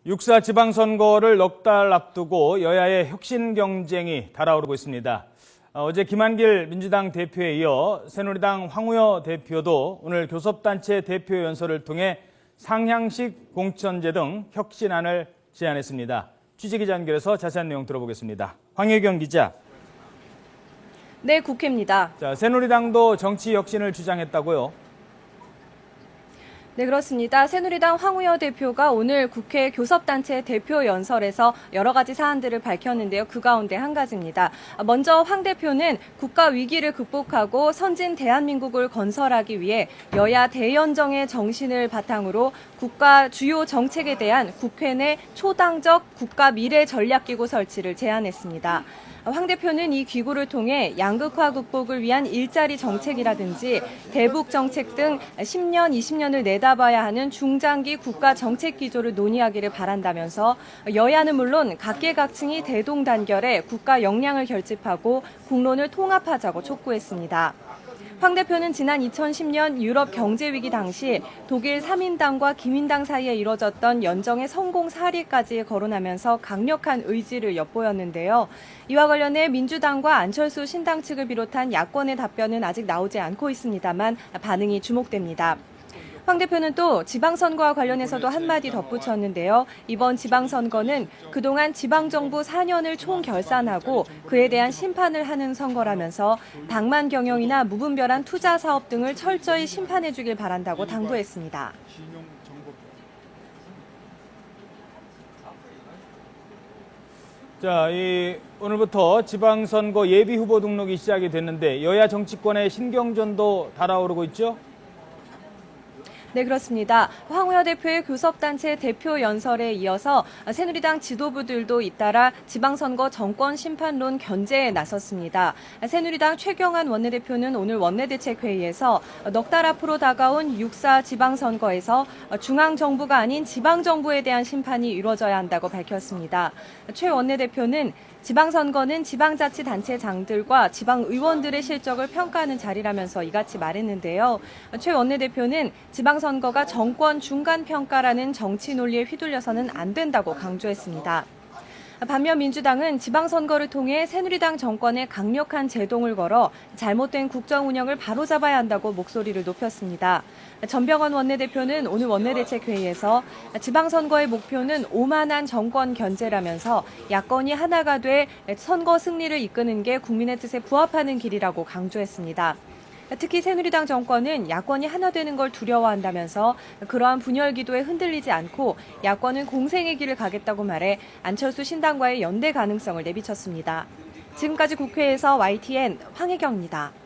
6.4 지방선거를 넉 달 앞두고 여야의 혁신 경쟁이 달아오르고 있습니다. 어제 김한길 민주당 대표에 이어 새누리당 황우여 대표도 오늘 교섭단체 대표 연설을 통해 상향식 공천제 등 혁신안을 제안했습니다. 취재기자 연결해서 자세한 내용 들어보겠습니다. 황혜경 기자. 네, 국회입니다. 새누리당도 정치 혁신을 주장했다고요? 네, 그렇습니다. 새누리당 황우여 대표가 오늘 국회 교섭단체 대표 연설에서 여러 가지 사안들을 밝혔는데요. 그 가운데 한 가지입니다. 먼저 황 대표는 국가 위기를 극복하고 선진 대한민국을 건설하기 위해 여야 대연정의 정신을 바탕으로 국가 주요 정책에 대한 국회 내 초당적 국가 미래 전략기구 설치를 제안했습니다. 황 대표는 이 기구를 통해 양극화 극복을 위한 일자리 정책이라든지 대북 정책 등 10년, 20년을 내다봐야 하는 중장기 국가 정책 기조를 논의하기를 바란다면서 여야는 물론 각계각층이 대동단결해 국가 역량을 결집하고 국론을 통합하자고 촉구했습니다. 황 대표는 지난 2010년 유럽 경제위기 당시 독일 3인당과 기민당 사이에 이뤄졌던 연정의 성공 사례까지 거론하면서 강력한 의지를 엿보였는데요. 이와 관련해 민주당과 안철수 신당 측을 비롯한 야권의 답변은 아직 나오지 않고 있습니다만 반응이 주목됩니다. 황 대표는 또 지방선거와 관련해서도 한마디 덧붙였는데요. 이번 지방선거는 그동안 지방정부 4년을 총결산하고 그에 대한 심판을 하는 선거라면서 방만 경영이나 무분별한 투자 사업 등을 철저히 심판해 주길 바란다고 당부했습니다. 오늘부터 지방선거 예비후보 등록이 시작이 됐는데 여야 정치권의 신경전도 달아오르고 있죠? 네, 그렇습니다. 황우여 대표의 교섭단체 대표 연설에 이어서 새누리당 지도부들도 잇따라 지방선거 정권 심판론 견제에 나섰습니다. 새누리당 최경환 원내대표는 오늘 원내대책회의에서 넉 달 앞으로 다가온 6.4 지방선거에서 중앙정부가 아닌 지방정부에 대한 심판이 이루어져야 한다고 밝혔습니다. 최 원내대표는 지방선거는 지방자치단체장들과 지방의원들의 실적을 평가하는 자리라면서 이같이 말했는데요. 최 원내대표는 지방선거가 정권 중간평가라는 정치 논리에 휘둘려서는 안 된다고 강조했습니다. 반면 민주당은 지방선거를 통해 새누리당 정권에 강력한 제동을 걸어 잘못된 국정 운영을 바로잡아야 한다고 목소리를 높였습니다. 전병헌 원내대표는 오늘 원내대책회의에서 지방선거의 목표는 오만한 정권 견제라면서 야권이 하나가 돼 선거 승리를 이끄는 게 국민의 뜻에 부합하는 길이라고 강조했습니다. 특히 새누리당 정권은 야권이 하나 되는 걸 두려워한다면서 그러한 분열 기도에 흔들리지 않고 야권은 공생의 길을 가겠다고 말해 안철수 신당과의 연대 가능성을 내비쳤습니다. 지금까지 국회에서 YTN 황혜경입니다.